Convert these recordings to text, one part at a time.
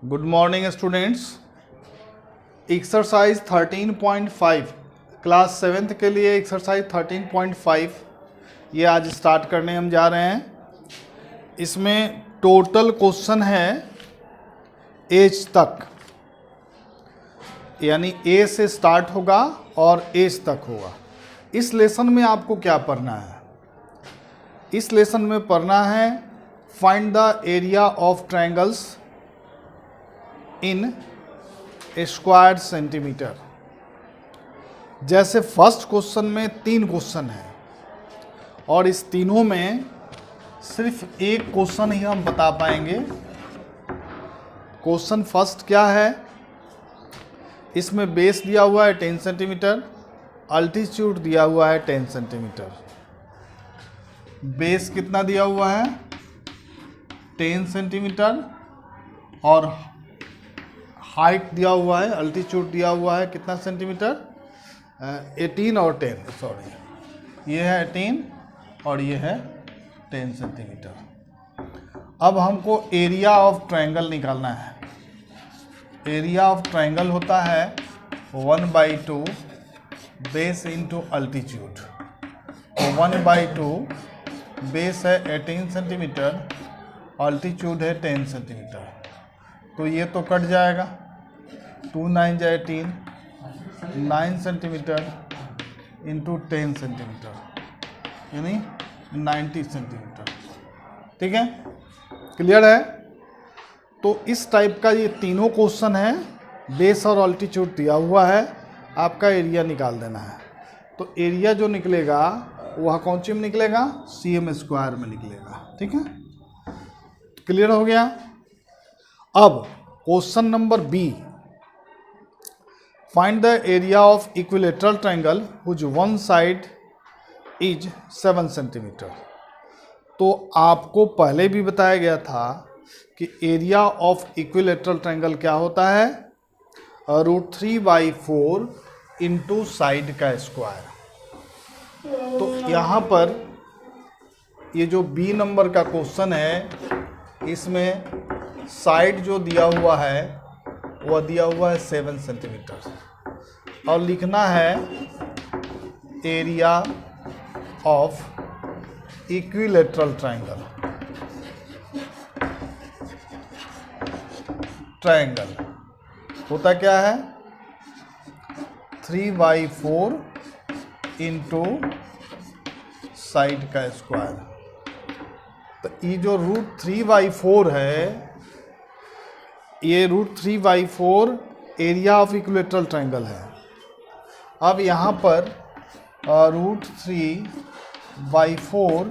Good morning students. Exercise 13.5 class 7th के लिए exercise 13.5 ये आज स्टार्ट करने हम जा रहे हैं। इसमें टोटल क्वेश्चन है एज तक, यानी ए से स्टार्ट होगा और एज तक होगा। इस लेसन में आपको क्या पढ़ना है? इस लेसन में पढ़ना है find the area of triangles in square centimetre. जैसे फर्स्ट क्वेश्चन में 3 क्वेश्चन है और इस तीनों में सिर्फ एक क्वेश्चन ही हम बता पाएंगे। क्वेश्चन फर्स्ट क्या है? इसमें बेस दिया हुआ है 10 सेंटीमीटर, अल्टीट्यूड दिया हुआ है 10 सेंटीमीटर। बेस कितना दिया हुआ है? 10 सेंटीमीटर और हाइट दिया हुआ है, अल्टीट्यूड दिया हुआ है कितना सेंटीमीटर? 18 और 10, सॉरी, ये है 18 और ये है 10 सेंटीमीटर। अब हमको एरिया ऑफ ट्रायंगल निकालना है। एरिया ऑफ ट्रायंगल होता है 1/2 बेस इंटू अल्टीट्यूड। तो 1/2 बेस है 18 सेंटीमीटर, अल्टीट्यूड है 10 सेंटीमीटर। तो ये तो कट जाएगा, 2 9 जाए 18, 9 सेंटीमीटर इंटू 10 सेंटीमीटर यानी 90 सेंटीमीटर। ठीक है, क्लियर है? तो इस टाइप का ये तीनों क्वेश्चन है, बेस और अल्टीट्यूड दिया हुआ है, आपका एरिया निकाल देना है। तो एरिया जो निकलेगा वह कौन सी में निकलेगा? cm स्क्वायर में निकलेगा। ठीक है, क्लियर हो गया? अब question number B, find the area of equilateral triangle which one side is 7 centimetre. तो आपको पहले भी बताया गया था कि एरिया ऑफ इक्विलेटरल ट्रायंगल क्या होता है? √3/4 इंटू साइड का स्क्वायर। तो यहाँ पर ये जो बी नंबर का क्वेश्चन है, इसमें साइड जो दिया हुआ है वह दिया हुआ है 7 सेंटीमीटर और लिखना है area of equilateral triangle. Triangle होता क्या है? 3/4 इंटू साइड का स्क्वायर। तो ये जो √3/4 है, ये √3/4 एरिया ऑफ इक्विलेटरल ट्रायंगल है। अब यहाँ पर √3/4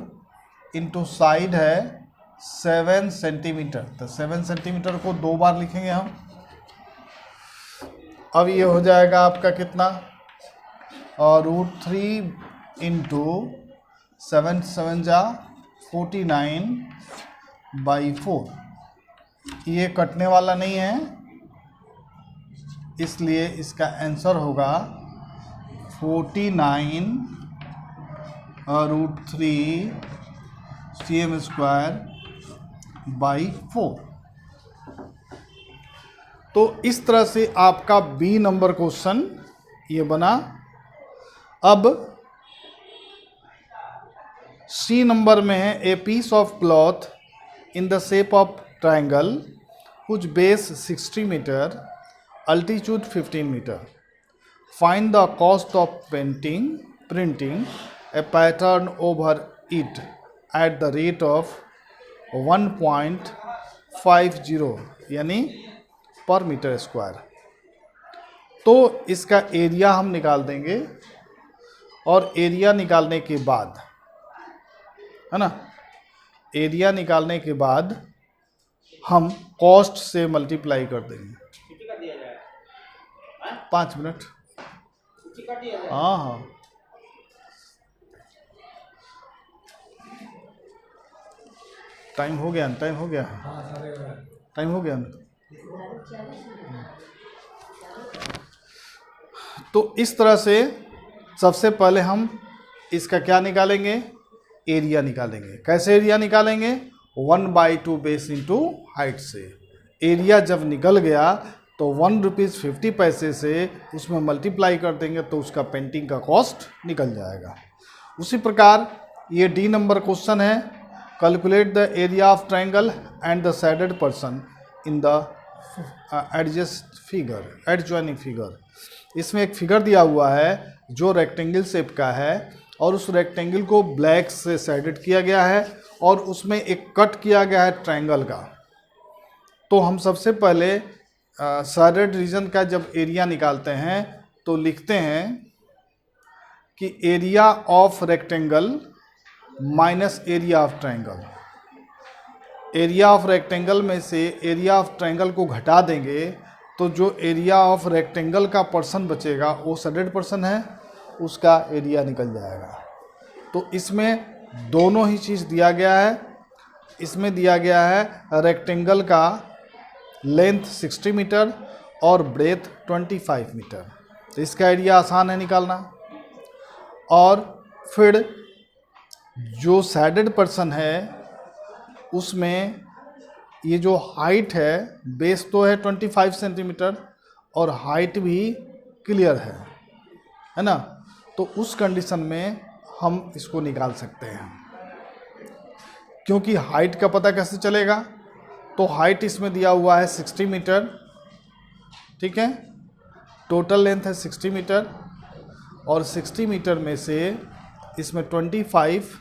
इंटू साइड है 7 सेंटीमीटर। तो 7 सेंटीमीटर को 2 बार लिखेंगे हम। अब ये हो जाएगा आपका कितना? √3 इंटू 7 7 जा 49/4। ये कटने वाला नहीं है, इसलिए इसका आंसर होगा 49√3 cm स्क्वायर/4। तो इस तरह से आपका बी नंबर क्वेश्चन ये बना। अब सी नंबर में है a piece of cloth in the shape of triangle whose base 60 meter, altitude 15 meter. Find the cost of printing a pattern over it at the rate of 1.50 यानी पर metre square. तो इसका area हम निकाल देंगे और एरिया निकालने के बाद, है ना, एरिया निकालने के बाद हम कॉस्ट से मल्टीप्लाई कर देंगे। 5 मिनट। हाँ हाँ, टाइम हो गया, टाइम हो गया, टाइम हो गया। तो इस तरह से सबसे पहले हम इसका क्या निकालेंगे? एरिया निकालेंगे। कैसे एरिया निकालेंगे? 1/2 बेस इंटू हाइट से। एरिया जब निकल गया तो 1 रुपीज़ 50 पैसे से उसमें मल्टीप्लाई कर देंगे तो उसका पेंटिंग का कॉस्ट निकल जाएगा। उसी प्रकार ये डी नंबर क्वेश्चन है, calculate the area of triangle and the shaded person in the adjoining figure. इसमें एक फिगर दिया हुआ है जो रेक्टेंगल शेप का है और उस रेक्टेंगल को ब्लैक से शेडेड किया गया है और उसमें एक कट किया गया है ट्रायंगल का। तो हम सबसे पहले शेडेड रीजन का जब एरिया निकालते हैं तो लिखते हैं कि area of rectangle minus area of triangle. Area of rectangle में से एरिया ऑफ ट्रायंगल को घटा देंगे तो जो एरिया ऑफ रेक्टेंगल का पर्सन बचेगा वो शेडेड पर्सन है, उसका एरिया निकल जाएगा। तो इसमें दोनों ही चीज़ दिया गया है। इसमें दिया गया है रेक्टेंगल का लेंथ 60 मीटर और ब्रेथ 25 मीटर, तो इसका एरिया आसान है निकालना। और फिर जो शेडेड पर्सन है उसमें ये जो हाइट है, बेस तो है 25 सेंटीमीटर और हाइट भी क्लियर है ना, तो उस कंडीशन में हम इसको निकाल सकते हैं। क्योंकि हाइट का पता कैसे चलेगा, तो हाइट इसमें दिया हुआ है 60 मीटर, ठीक है, टोटल लेंथ है 60 मीटर और 60 मीटर में से इसमें 25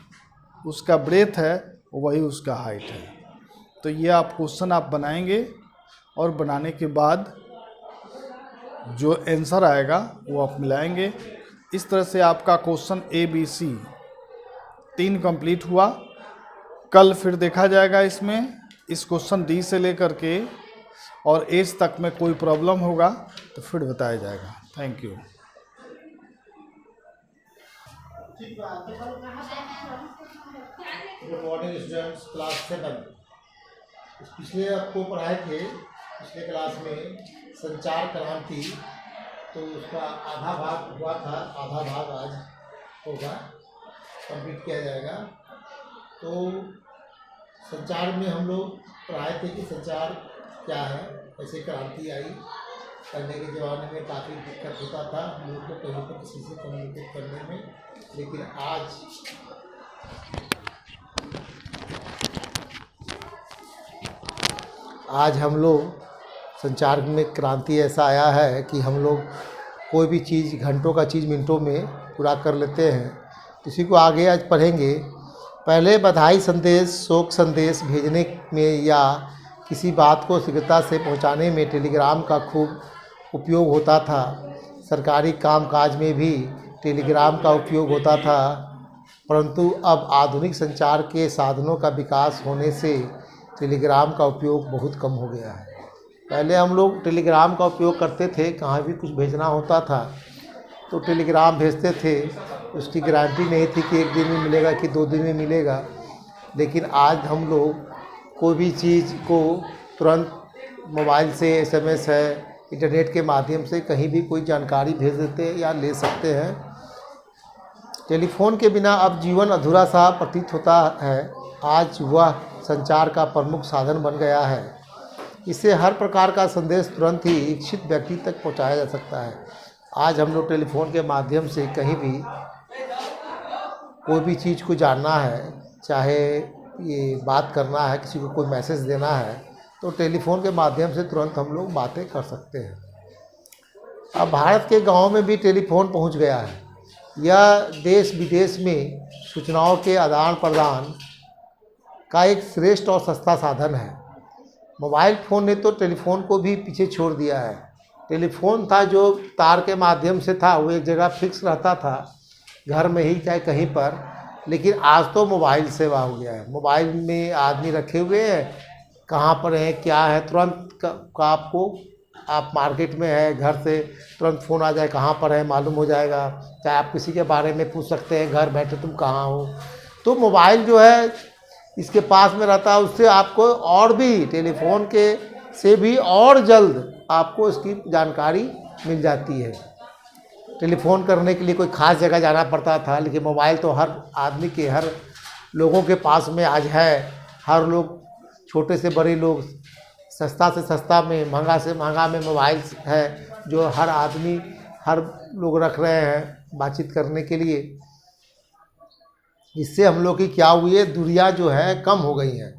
उसका ब्रेथ है, वही उसका हाइट है। तो ये आप क्वेश्चन आप बनाएंगे और बनाने के बाद जो आंसर आएगा वो आप मिलाएंगे। इस तरह से आपका क्वेश्चन ABC 3 कंप्लीट हुआ। कल फिर देखा जाएगा इसमें इस क्वेश्चन D से लेकर के और H तक में कोई प्रॉब्लम होगा तो फिर बताया जाएगा। Thank you. Good morning students, class 7 पिछले आपको पढ़ाए थे, पिछले क्लास में संचार क्रांति, तो उसका आधा भाग हुआ था, आधा भाग आज होगा, कंप्लीट किया जाएगा। तो संचार में हम लोग पढ़ाए थे कि संचार क्या है, कैसे क्रांति आई। पहले के ज़माने में काफ़ी दिक्कत होता था हम लोग को कहीं पर किसी से कम्युनिकेट करने में, लेकिन आज हम लोग संचार में क्रांति ऐसा आया है कि हम लोग कोई भी चीज़ घंटों का चीज़ मिनटों में पूरा कर लेते हैं। इसी को आगे आज पढ़ेंगे। पहले बधाई संदेश, शोक संदेश भेजने में या किसी बात को शीघ्रता से पहुंचाने में टेलीग्राम का खूब उपयोग होता था। सरकारी कामकाज में भी टेलीग्राम का उपयोग होता था, परंतु अब आधुनिक संचार के साधनों का विकास होने से टेलीग्राम का उपयोग बहुत कम हो गया है। पहले हम लोग टेलीग्राम का उपयोग करते थे, कहाँ भी कुछ भेजना होता था तो टेलीग्राम भेजते थे, उसकी गारंटी नहीं थी कि 1 दिन में मिलेगा कि 2 दिन में मिलेगा। लेकिन आज हम लोग कोई भी चीज़ को तुरंत मोबाइल से, SMS है, इंटरनेट के माध्यम से कहीं भी कोई जानकारी भेज देते हैं या ले सकते हैं। टेलीफोन के बिना अब जीवन अधूरा सा प्रतीत होता है। आज वह संचार का प्रमुख साधन बन गया है। इससे हर प्रकार का संदेश तुरंत ही इच्छित व्यक्ति तक पहुंचाया जा सकता है। आज हम लोग टेलीफोन के माध्यम से कहीं भी कोई भी चीज़ को जानना है, चाहे ये बात करना है, किसी को कोई मैसेज देना है, तो टेलीफोन के माध्यम से तुरंत हम लोग बातें कर सकते हैं। अब भारत के गांव में भी टेलीफोन पहुंच गया है। यह देश विदेश में सूचनाओं के आदान प्रदान का एक श्रेष्ठ और सस्ता साधन है। मोबाइल फ़ोन ने तो टेलीफोन को भी पीछे छोड़ दिया है। टेलीफोन था जो तार के माध्यम से था, वो एक जगह फिक्स रहता था, घर में ही चाहे कहीं पर। लेकिन आज तो मोबाइल सेवा हो गया है। मोबाइल में आदमी रखे हुए हैं, कहाँ पर है, क्या है, तुरंत का आपको, आप मार्केट में है, घर से तुरंत फ़ोन आ जाए, कहाँ पर है मालूम हो जाएगा। चाहे आप किसी के बारे में पूछ सकते हैं, घर बैठे तुम कहाँ हो। तो मोबाइल जो है इसके पास में रहता है, उससे आपको और भी टेलीफोन के से भी और जल्द आपको इसकी जानकारी मिल जाती है। टेलीफोन करने के लिए कोई ख़ास जगह जाना पड़ता था, लेकिन मोबाइल तो हर आदमी के, हर लोगों के पास में आज है। हर लोग, छोटे से बड़े लोग, सस्ता से सस्ता में, महंगा से महंगा में मोबाइल है जो हर आदमी, हर लोग रख रहे हैं बातचीत करने के लिए। इससे हम लोग की क्या हुई है, दूरियां जो है कम हो गई हैं,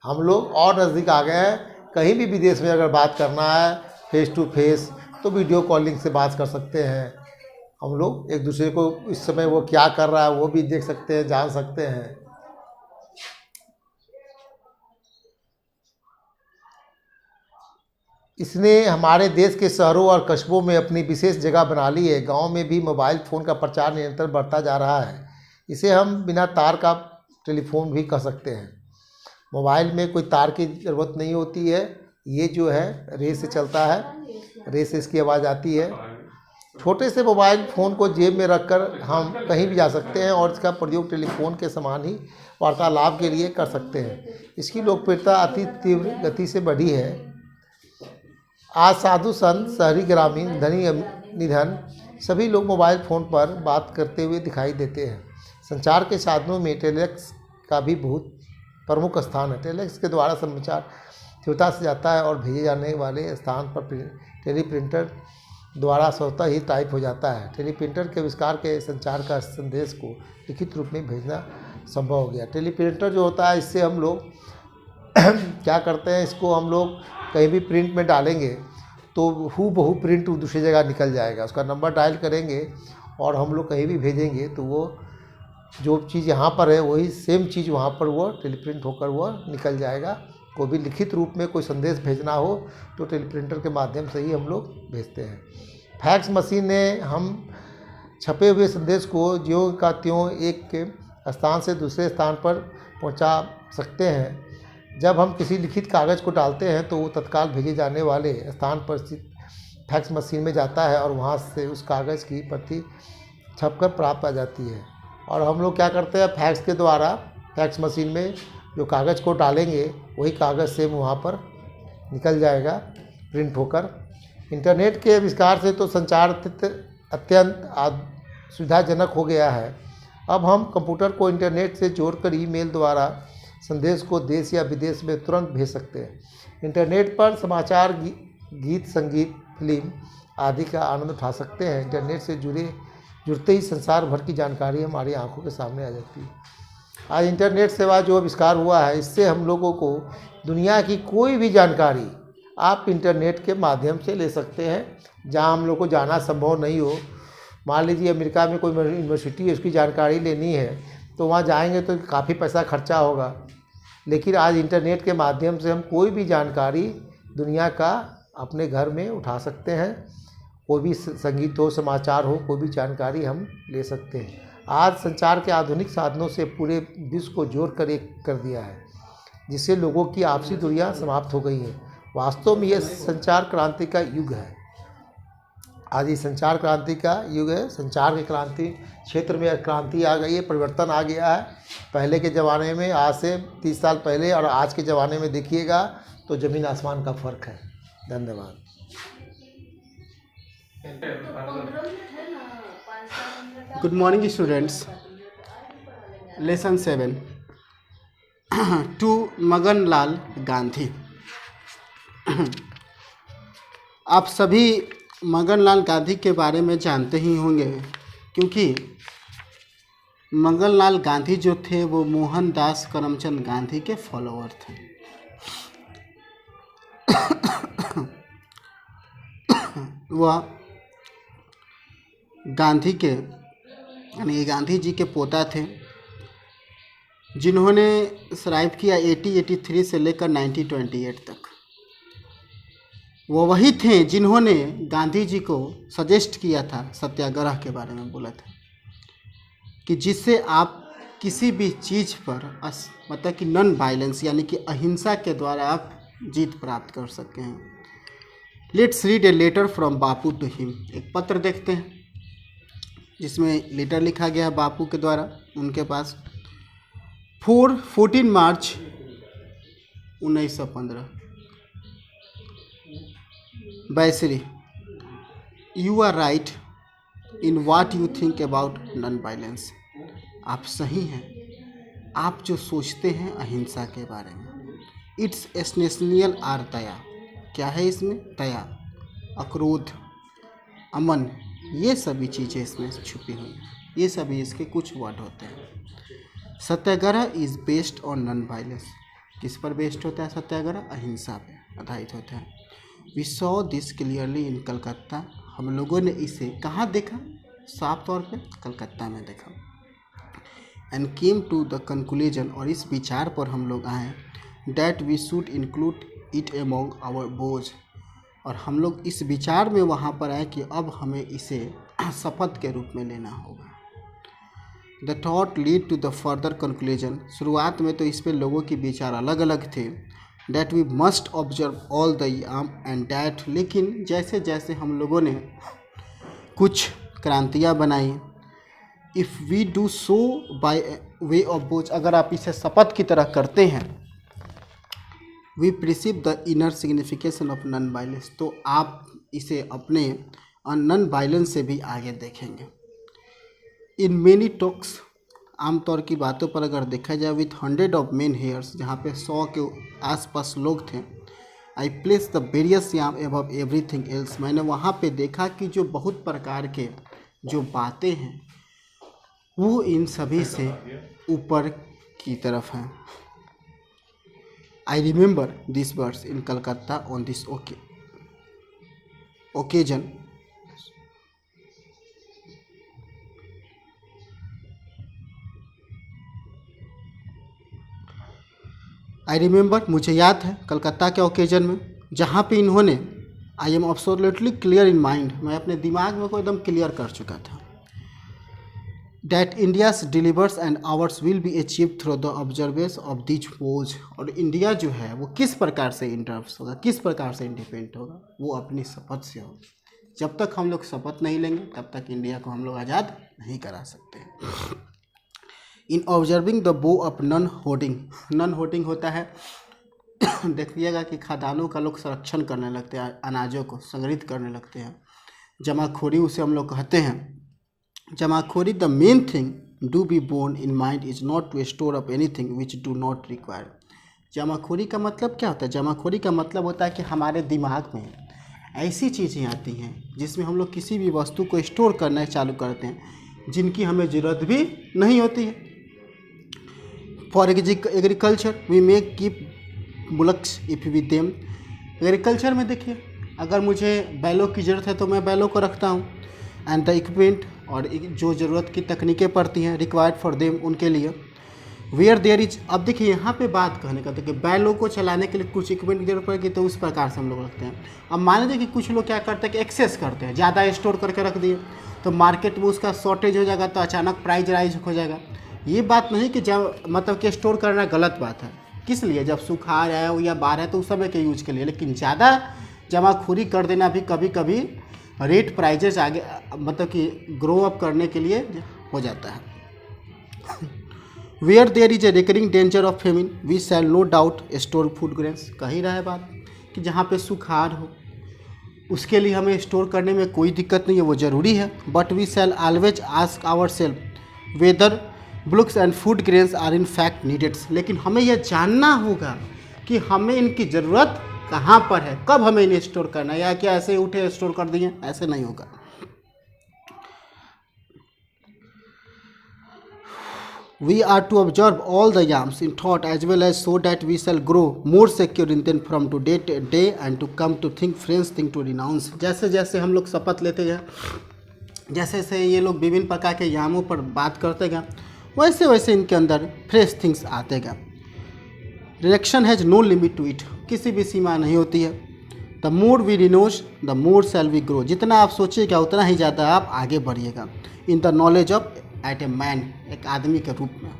हम लोग और नज़दीक आ गए हैं। कहीं भी विदेश में अगर बात करना है फेस टू फेस तो वीडियो कॉलिंग से बात कर सकते हैं हम लोग। एक दूसरे को इस समय वो क्या कर रहा है वो भी देख सकते हैं, जान सकते हैं। इसने हमारे देश के शहरों और कस्बों में अपनी विशेष जगह बना ली है। गांव में भी मोबाइल फ़ोन का प्रचार निरंतर बढ़ता जा रहा है। इसे हम बिना तार का टेलीफोन भी कह सकते हैं। मोबाइल में कोई तार की ज़रूरत नहीं होती है, ये जो है रे से चलता है, रे से इसकी आवाज़ आती है। छोटे से मोबाइल फ़ोन को जेब में रखकर हम कहीं भी जा सकते हैं और इसका प्रयोग टेलीफोन के समान ही वार्तालाप के लिए कर सकते हैं। इसकी लोकप्रियता अति तीव्र गति से बढ़ी है। आज साधु संत, शहरी ग्रामीण, धनी निधन सभी लोग मोबाइल फ़ोन पर बात करते हुए दिखाई देते हैं। संचार के साधनों में टेलीफैक्स का भी बहुत प्रमुख स्थान है। टेलीफैक्स के द्वारा समाचार तीव्रता से जाता है और भेजे जाने वाले स्थान पर टेलीप्रिंटर द्वारा स्वतः ही टाइप हो जाता है। टेलीप्रिंटर के आविष्कार के संचार का संदेश को लिखित रूप में भेजना संभव हो गया। टेलीप्रिंटर जो होता है, इससे हम लोग क्या करते हैं, इसको हम लोग कहीं भी प्रिंट में डालेंगे तो हूबहू प्रिंट दूसरी जगह निकल जाएगा। उसका नंबर डायल करेंगे और हम लोग कहीं भी भेजेंगे तो वो जो चीज़ यहाँ पर है वही सेम चीज़ वहाँ पर वो टेलीप्रिंट होकर वो निकल जाएगा। कोई भी लिखित रूप में कोई संदेश भेजना हो तो टेलीप्रिंटर के माध्यम से ही हम लोग भेजते हैं। फैक्स मशीन ने हम छपे हुए संदेश को ज्यों का त्यों एक के स्थान से दूसरे स्थान पर पहुंचा सकते हैं। जब हम किसी लिखित कागज़ को डालते हैं तो वो तत्काल भेजे जाने वाले स्थान पर स्थित फैक्स मशीन में जाता है और वहाँ से उस कागज़ की प्रति छपकर प्राप्त आ जाती है। और हम लोग क्या करते हैं, फैक्स के द्वारा फैक्स मशीन में जो कागज़ को डालेंगे वही कागज़ सेम वहाँ पर निकल जाएगा प्रिंट होकर। इंटरनेट के आविष्कार से तो संचार अत्यंत सुविधाजनक हो गया है। अब हम कंप्यूटर को इंटरनेट से जोड़कर ईमेल द्वारा संदेश को देश या विदेश में तुरंत भेज सकते हैं। इंटरनेट पर समाचार, गीत, संगीत, फिल्म आदि का आनंद उठा सकते हैं। इंटरनेट से जुड़ते ही संसार भर की जानकारी हमारी आंखों के सामने आ जाती है। आज इंटरनेट सेवा जो आविष्कार हुआ है, इससे हम लोगों को दुनिया की कोई भी जानकारी आप इंटरनेट के माध्यम से ले सकते हैं। जहां हम लोग को जाना संभव नहीं हो, मान लीजिए अमेरिका में कोई यूनिवर्सिटी है, उसकी जानकारी लेनी है तो वहाँ जाएंगे तो काफ़ी पैसा खर्चा होगा। लेकिन आज इंटरनेट के माध्यम से हम कोई भी जानकारी दुनिया का अपने घर में उठा सकते हैं। कोई भी संगीत हो, समाचार हो, कोई भी जानकारी हम ले सकते हैं। आज संचार के आधुनिक साधनों से पूरे विश्व को जोड़कर एक कर दिया है, जिससे लोगों की आपसी दूरियां समाप्त हो गई हैं। वास्तव में यह संचार क्रांति का युग है। आज ये संचार क्रांति का युग है। संचार की क्रांति क्षेत्र में क्रांति आ गई है, परिवर्तन आ गया है। पहले के ज़माने में, आज से 30 साल पहले और आज के ज़माने में देखिएगा तो ज़मीन आसमान का फ़र्क है। धन्यवाद। Good morning students. Lesson 7 to Magan Lal Gandhi. आप सभी मगन लाल गांधी के बारे में जानते ही होंगे, क्योंकि मगन लाल गांधी जो थे वो मोहनदास करमचंद गांधी के फॉलोअर थे। वह गांधी के यानी गांधी जी के पोता थे, जिन्होंने सर्वाइव किया 1883 से लेकर 1928 तक। वो वही थे जिन्होंने गांधी जी को सजेस्ट किया था, सत्याग्रह के बारे में बोला था कि जिससे आप किसी भी चीज़ पर मतलब कि नॉन वायलेंस यानी कि अहिंसा के द्वारा आप जीत प्राप्त कर सकें हैं। Let's read a letter from Bapu to him. एक पत्र देखते हैं जिसमें लेटर लिखा गया बापू के द्वारा उनके पास। 14 मार्च 1915। बैसरी, you are right in what you think about non violence. आप सही हैं आप जो सोचते हैं अहिंसा के बारे में। इट्स एसेंशियल आर दया। क्या है इसमें? दया, अक्रोध, अमन, ये सभी चीज़ें इसमें छुपी हुई हैं। ये सभी इसके कुछ वर्ड होते हैं। Satyagraha is based on non violence. किस पर बेस्ड होता है सत्याग्रह? अहिंसा पे आधारित होता है। We saw this clearly in Calcutta. हम लोगों ने इसे कहाँ देखा? साफ तौर पे कलकत्ता में देखा। And came to the conclusion, और इस विचार पर हम लोग आए, that we should include it among our बोझ। और हम लोग इस विचार में वहाँ पर आए कि अब हमें इसे शपथ के रूप में लेना होगा। The thought lead to the further conclusion. शुरुआत में तो इस पर लोगों के विचार अलग अलग थे। That we must observe all the याम एंड डैट, लेकिन जैसे जैसे हम लोगों ने कुछ क्रांतियाँ बनाई, if we do so by way of बोझ, अगर आप इसे शपथ की तरह करते हैं, we perceive the inner signification of non violence, तो आप इसे अपने नॉन वायलेंस से भी आगे देखेंगे। इन मेनी टॉक्स, आमतौर की बातों पर अगर देखा जाए, विथ 100 ऑफ मेन हेयर्स, जहाँ पे 100 के आसपास लोग थे, I place the various yam above everything else. मैंने वहाँ पे देखा कि जो बहुत प्रकार के जो बातें हैं वो इन सभी से ऊपर की तरफ हैं। I remember this words in Calcutta on this occasion. I remember, मुझे याद है कलकत्ता के ओकेजन में, जहाँ पे इन्होंने, I am absolutely clear in mind, मैं अपने दिमाग में को एकदम क्लियर कर चुका था, that India's delivers and hours will be achieve through the observance of this बोझ। और इंडिया जो है वो किस प्रकार से इंटरप्ट होगा, किस प्रकार से इंडिपेंडेंट होगा, वो अपनी शपथ से होगा। जब तक हम लोग शपथ नहीं लेंगे तब तक इंडिया को हम लोग आज़ाद नहीं करा सकते। इन ऑब्जर्विंग द बो of non hoarding, non hoarding होता है देखिएगा कि खदानों का लोग संरक्षण करने लगते हैं, अनाजों को संग्रहित करने लगते हैं। जमाखोरी उसे हम लोग कहते हैं। जमाखोरी, the main thing do be borne in mind is not to store up anything which do not require. जमाखोरी का मतलब क्या होता है? जमाखोरी का मतलब होता है कि हमारे दिमाग में ऐसी चीज़ें आती हैं जिसमें हम लोग किसी भी वस्तु को स्टोर करना चालू करते हैं जिनकी हमें ज़रूरत भी नहीं होती है। For agriculture we make keep bullocks if we them. Agriculture में देखिए, अगर मुझे बैलों की ज़रूरत है तो मैं बैलों को रखता हूँ। एंड द इक्विपमेंट, और जो ज़रूरत की तकनीकें पड़ती हैं, रिक्वायर्ड फॉर देम, उनके लिए। वेयर देयर इज, अब देखिए यहाँ पे बात कहने का था कि बैलों को चलाने के लिए कुछ इक्विपमेंट की जरूरत पड़ेगी, तो उस प्रकार से हम लोग रखते हैं। अब मान लीजिए कि कुछ लोग क्या करते हैं कि एक्सेस करते हैं, ज़्यादा स्टोर करके रख दिए, तो मार्केट में उसका शॉर्टेज हो जाएगा, तो अचानक प्राइस राइज हो जाएगा। ये बात नहीं कि जब मतलब कि स्टोर करना गलत बात है, किस लिए, जब सुखाड़ है या बाढ़ है तो उस समय के यूज के लिए, लेकिन ज़्यादा जमाखोरी कर देना भी कभी कभी रेट प्राइजेस आगे मतलब कि ग्रो अप करने के लिए हो जाता है। Where there is a recurring danger of famine we shall no doubt store food grains. कही रहा है बात कि जहाँ पे सुखाड़ हो उसके लिए हमें स्टोर करने में कोई दिक्कत नहीं है, वो ज़रूरी है। But we shall always ask our self whether bulks and food grains are in fact needed. लेकिन हमें यह जानना होगा कि हमें इनकी ज़रूरत कहाँ पर है, कब हमें इन्हें स्टोर करना है, या क्या ऐसे उठे स्टोर कर दिए, ऐसे नहीं होगा। We are to observe all the yams in thought as well as so that we shall grow more secure in them from today to day and to come to think friends thing to renounce। जैसे जैसे हम लोग शपथ लेते गए, जैसे जैसे ये लोग विभिन्न प्रकार के यामों पर बात करते गए, वैसे वैसे इनके अंदर फ्रेश थिंग्स आते गए। Reaction has no limit to it, किसी भी सीमा नहीं होती है। The more we renounce the more shall we grow, जितना आप सोचिएगा उतना ही ज़्यादा आप आगे बढ़िएगा। In the knowledge of at a man, एक आदमी के रूप में।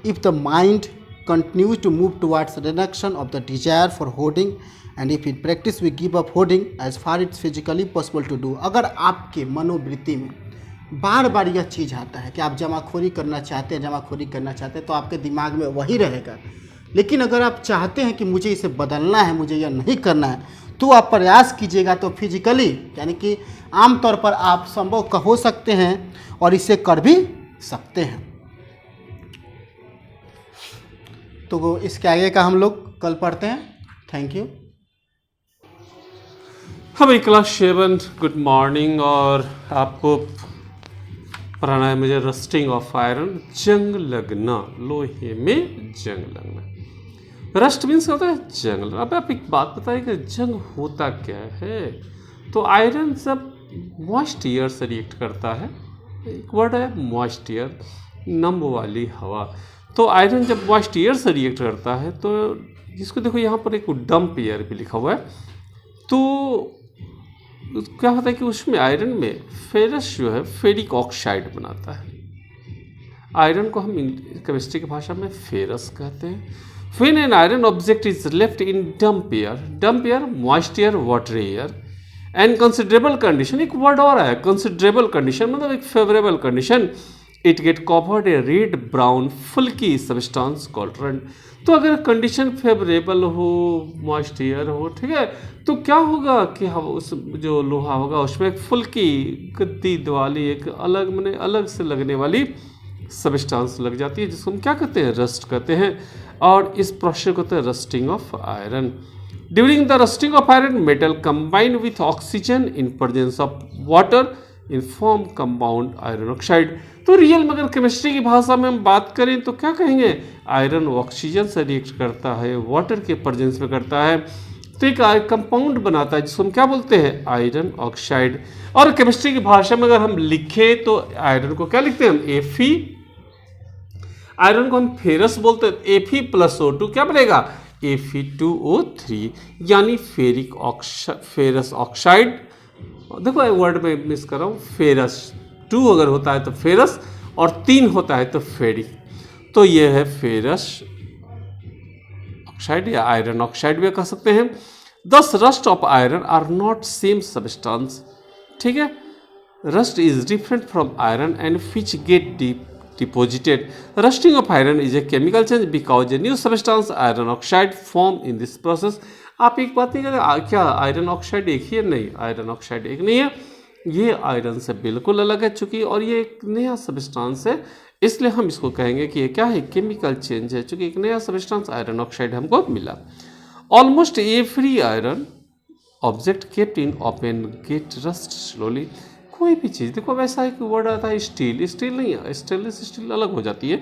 If the mind continues to move towards reduction of the desire for hoarding and if in practice we give up hoarding as far it's physically possible to do. अगर आपके मनोवृत्ति में बार बार यह चीज़ आता है कि आप जमाखोरी करना चाहते हैं, जमाखोरी करना चाहते हैं, तो आपके दिमाग में वही रहेगा। लेकिन अगर आप चाहते हैं कि मुझे इसे बदलना है, मुझे यह नहीं करना है, तो आप प्रयास कीजिएगा, तो फिजिकली यानी कि आमतौर पर आप संभव हो सकते हैं और इसे कर भी सकते हैं। तो इसके आगे का हम लोग कल पढ़ते हैं। Thank you. हाँ भाई, क्लास 7 गुड मॉर्निंग। और आपको पढ़ाना है मुझे रस्टिंग ऑफ आयरन, जंग लगना, लोहे में जंग लगना। रस्ट मीन्स होता है जंग लगना। अब आप एक बात बताइए कि जंग होता क्या है। तो आयरन जब मॉइस्ट एयर से रिएक्ट करता है, एक वर्ड है मॉइस्ट एयर, नम वाली हवा। तो आयरन जब मॉइस्ट एयर से रिएक्ट करता है तो जिसको देखो यहाँ पर एक डंप एयर भी लिखा हुआ है, तो क्या होता है कि उसमें आयरन में फेरस जो है फेरिक ऑक्साइड बनाता है। आयरन को हम केमिस्ट्री की भाषा में फेरस कहते हैं। When an iron object is left in dump air, moist air, watery air, and considerable condition, एक वर्ड और है considerable condition, मतलब एक favorable condition, it get covered a red brown flaky substance called rund। तो अगर condition favourable हो, moist air हो, ठीक है, तो क्या होगा कि हम उस जो लोहा होगा उसमें एक फुल्की गद्दी वाली एक अलग माने अलग से लगने वाली सबस्टांस लग जाती है, जिसको हम क्या कहते हैं, रस्ट कहते हैं। और इस प्रोसेस को कहते हैं rusting of iron. During the rusting of iron metal combine with oxygen in presence of water in form compound iron oxide. तो रियल में अगर केमिस्ट्री की भाषा में हम बात करें तो क्या कहेंगे, आयरन ऑक्सीजन से रिएक्ट करता है, वाटर के प्रेजेंस में करता है, तो एक कंपाउंड बनाता है जिसको हम क्या बोलते हैं, आयरन ऑक्साइड। और केमिस्ट्री की भाषा में अगर हम लिखें तो आयरन को क्या लिखते हैं हम, Fe। आयरन को हम फेरस बोलते हैं, Fe+O2 क्या बनेगा, Fe2O3, यानी फेरस ऑक्साइड। देखो वर्ड में मिस कर रहा हूँ, फेरस 2 अगर होता है तो फेरस और 3 होता है तो फेरिक, तो ये है फेरस ऑक्साइड या आयरन ऑक्साइड भी कह सकते हैं। Thus rust of iron are not same substance, ठीक है। Rust is different from iron and which get deposited. Rusting of iron is a chemical change because a new substance iron oxide form in this process। आप एक बात नहीं करें, क्या iron oxide एक ही है, नहीं, आयरन ऑक्साइड एक नहीं है, ये आयरन से बिल्कुल अलग है चूंकि, और ये एक नया सबस्टांस है, इसलिए हम इसको कहेंगे कि ये क्या है, केमिकल चेंज है, चूंकि एक नया सबस्टांस आयरन ऑक्साइड हमको मिला। Almost every iron object kept in open get rust slowly. कोई भी चीज़ देखो, वैसा एक वर्ड आता है स्टील, स्टील नहीं है, स्टेनलेस स्टील अलग हो जाती है,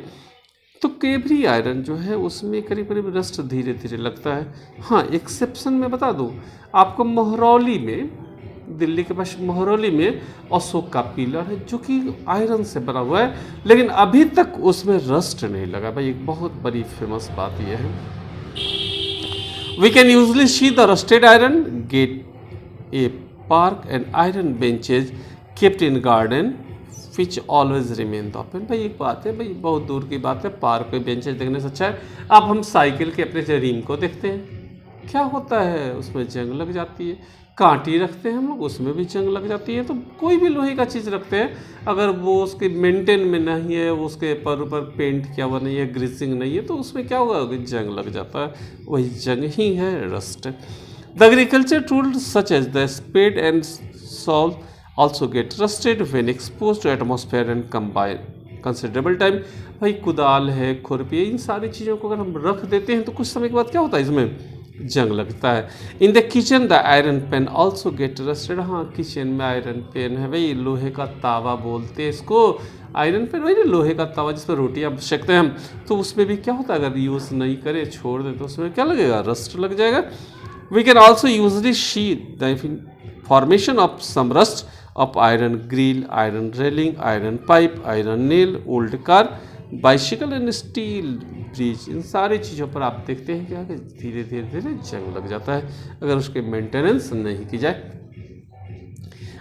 तो एवरी आयरन जो है उसमें करीब करीब रस्ट धीरे धीरे लगता है। हाँ, एक्सेप्शन में बता दूँ आपको, मोहरौली में, दिल्ली के पास मोहरौली में अशोक का पिलर है जो कि आयरन से बना हुआ है, लेकिन अभी तक उसमें रस्ट नहीं लगा। भाई एक बहुत बड़ी फेमस बात यह है। We can usually see the rusted iron gate a park and iron benches kept in garden which always remain open। भाई एक बात है, भाई बहुत दूर की बात है, पार्क पे बेंचेज देखने से अच्छा है अब हम साइकिल के अपने रिम को देखते हैं, क्या होता है उसमें जंग लग जाती है। कांटी रखते हैं हम लोग, उसमें भी जंग लग जाती है। तो कोई भी लोहे का चीज़ रखते हैं, अगर वो उसके मेंटेन में नहीं है, उसके ऊपर पेंट किया हुआ नहीं है, ग्रीसिंग नहीं है, तो उसमें क्या होगा, जंग लग जाता है। वही जंग ही है rust. The agriculture tools such as the spade and shovel also get rusted when exposed to atmosphere and combine considerable time। भाई कुदाल है, खुरपी है, इन सारी चीज़ों को अगर हम रख देते हैं तो कुछ समय के बाद क्या होता है, इसमें जंग लगता है। In the kitchen the iron pan also get rusted. हाँ, किचन में आयरन पेन है, भाई लोहे का तावा बोलते हैं इसको, आयरन पेन वही लोहे का तवा जिस पर रोटियाँ सेकते हैं हम, तो उसमें भी क्या होता है, अगर यूज़ नहीं करें, छोड़ दें, तो उसमें क्या लगेगा, रस्ट लग जाएगा। We can also usually see the formation of some rust of iron grill, iron railing, iron pipe, iron nail, old car, bicycle and steel bridge। इन सारी चीज़ों पर आप देखते हैं क्या कि धीरे धीरे धीरे जंग लग जाता है अगर उसके मेंटेनेंस नहीं की जाए।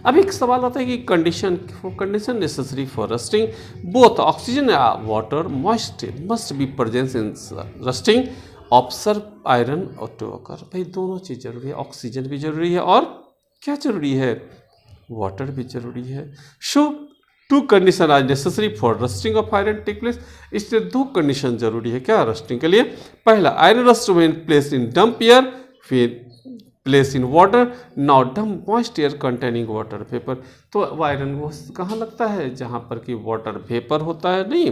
अब एक सवाल आता है कि condition necessary for rusting, both oxygen and water moisture must be present in rusting observe iron और टू ऑकर। भाई दोनों चीज़ जरूरी है, ऑक्सीजन भी जरूरी है और क्या जरूरी है, वाटर भी जरूरी है। So two condition are necessary for rusting of iron take place. इसलिए दो कंडीशन जरूरी है क्या रस्टिंग के लिए। पहला, iron rust when place in damp air, फिर place in water. Now damp moist air containing water vapour. तो आयरन वो कहाँ लगता है, जहाँ पर कि वाटर वेपर होता है, नहीं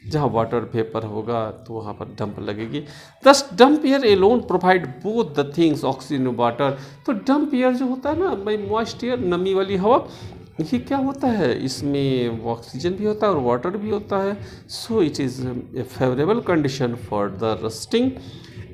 जहाँ वाटर वेपर होगा तो वहाँ पर डंप लगेगी। Thus damp air alone provide both the things oxygen water. तो डंप एयर जो होता है ना भाई, मॉइस्ट एयर, नमी वाली हवा, ये क्या होता है, इसमें ऑक्सीजन भी होता है और वाटर भी होता है। So it is a favourable condition for the rusting.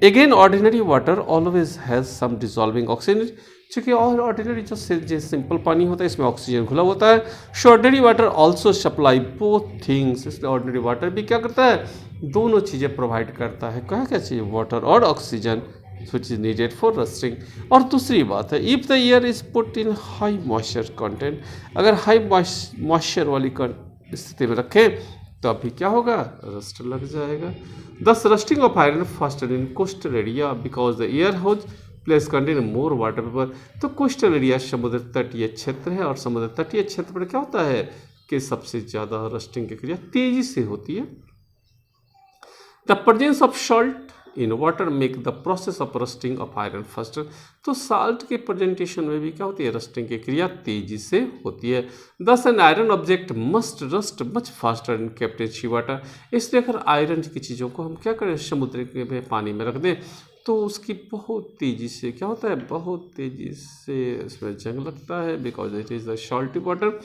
Again ordinary water always has some dissolving oxygen. चूँकि और ऑर्डिनरी जो सिंपल पानी होता है इसमें ऑक्सीजन घुला होता है। So ordinary water also supply both things. इसलिए ऑर्डिनरी वाटर भी क्या करता है, दोनों चीज़ें प्रोवाइड करता है। क्या क्या चाहिए, वाटर और oxygen, which is needed for rusting। और दूसरी बात है, if the air is put in high moisture content, अगर हाई मॉइस्चर वाली स्थिति में रखें तो अभी क्या होगा, रस्ट लग जाएगा। दस rusting of iron faster in coastal area because the air house place contain more water vapour. तो कोस्टल एरिया समुद्र तटीय क्षेत्र है और समुद्र तटीय क्षेत्र पर क्या होता है कि सबसे ज़्यादा रस्टिंग की क्रिया तेजी से होती है। The presence of salt in water make the process of rusting of iron faster. तो साल्ट के प्रेजेंटेशन में भी क्या होती है, रस्टिंग की क्रिया तेजी से होती है। Thus an iron object must rust much faster in kept in sea water. इसलिए अगर आयरन की चीज़ों को हम क्या करें, समुद्र के पानी में रख दें तो उसकी बहुत तेज़ी से क्या होता है, बहुत तेज़ी से इसमें जंग लगता है, because it is the salty water.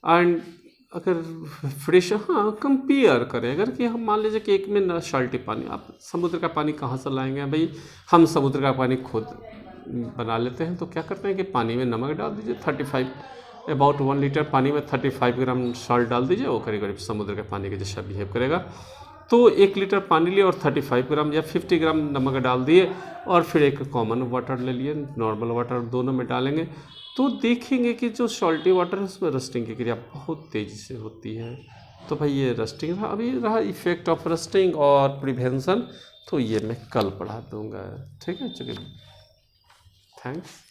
And अगर फ्रेश, हाँ कंपेयर करें, अगर कि हम मान लीजिए कि एक में न सॉल्टी पानी, आप समुद्र का पानी कहाँ से लाएंगे भाई, हम समुद्र का पानी खुद बना लेते हैं। तो क्या करते हैं कि पानी में नमक डाल दीजिए 35, अबाउट 1 लीटर पानी में 35 ग्राम सॉल्ट डाल दीजिए, वो करीब करीब समुद्र के पानी के जैसा बिहेव करेगा। तो 1 लीटर पानी लिए और 35 ग्राम या 50 ग्राम नमक डाल दिए और फिर एक कॉमन वाटर ले लिए, नॉर्मल वाटर, दोनों में डालेंगे तो देखेंगे कि जो सॉल्टी वाटर है उसमें रस्टिंग की क्रिया बहुत तेज़ी से होती है। तो भाई ये रस्टिंग था। अभी रहा इफेक्ट ऑफ रस्टिंग और प्रिवेंशन, तो ये मैं कल पढ़ा दूंगा, ठीक है। चलिए, थैंक्स।